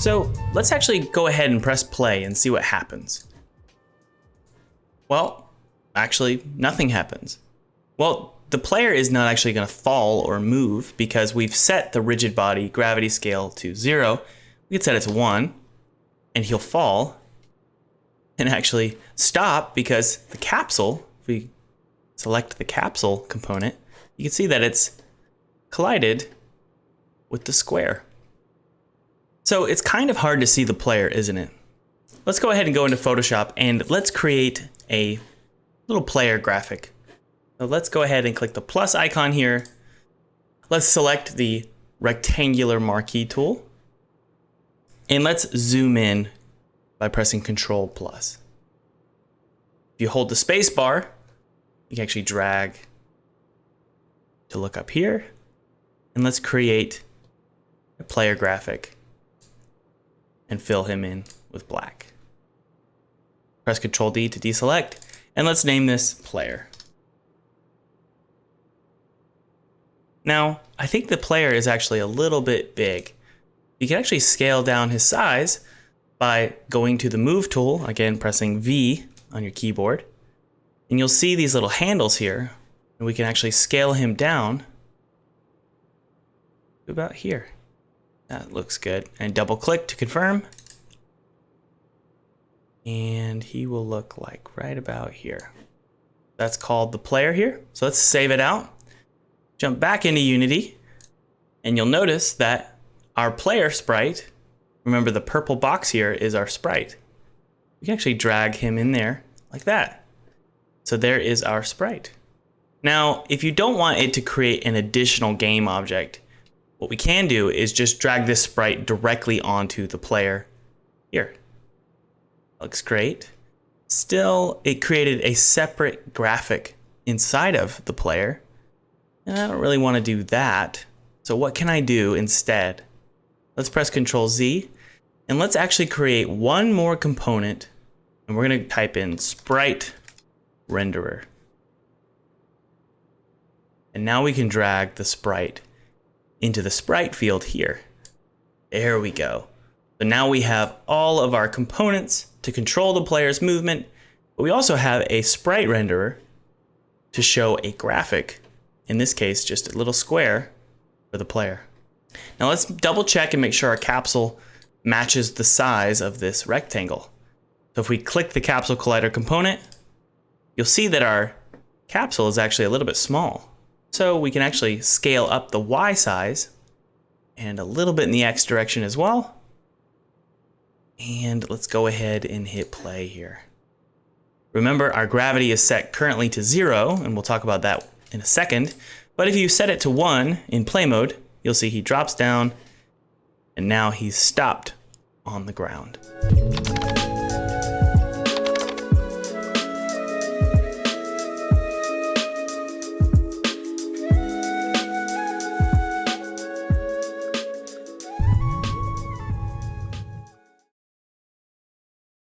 So let's actually go ahead and press play and see what happens. Well, actually nothing happens. Well, the player is not actually going to fall or move because we've set the rigid body gravity scale to 0. We could set it to 1 and he'll fall and actually stop because the capsule, if we select the capsule component, you can see that it's collided with the square. So it's kind of hard to see the player, isn't it? Let's go ahead and go into Photoshop and let's create a little player graphic. So let's go ahead and click the plus icon here. Let's select the rectangular marquee tool. And let's zoom in by pressing Control+. If you hold the space bar, you can actually drag to look up here. And let's create a player graphic and fill him in with black. Press Ctrl+D to deselect. And let's name this player. Now, I think the player is actually a little bit big. You can actually scale down his size by going to the Move tool, again pressing V on your keyboard. And you'll see these little handles here. And we can actually scale him down to about here. That looks good. And double click to confirm. And he will look like right about here. That's called the player here. So let's save it out. Jump back into Unity, and you'll notice that our player sprite, remember the purple box here is our sprite. We can actually drag him in there like that. So there is our sprite. Now, if you don't want it to create an additional game object, what we can do is just drag this sprite directly onto the player here. Looks great. Still, it created a separate graphic inside of the player. And I don't really want to do that. So what can I do instead? Let's press Ctrl+Z and let's actually create one more component. And we're going to type in sprite renderer. And now we can drag the sprite into the sprite field here. There we go. So now we have all of our components to control the player's movement, but we also have a sprite renderer to show a graphic. In this case, just a little square for the player. Now let's double check and make sure our capsule matches the size of this rectangle. So if we click the capsule collider component, you'll see that our capsule is actually a little bit small. So we can actually scale up the Y size and a little bit in the X direction as well. And let's go ahead and hit play here. Remember, our gravity is set currently to 0, and we'll talk about that in a second. But if you set it to 1 in play mode, you'll see he drops down and now he's stopped on the ground.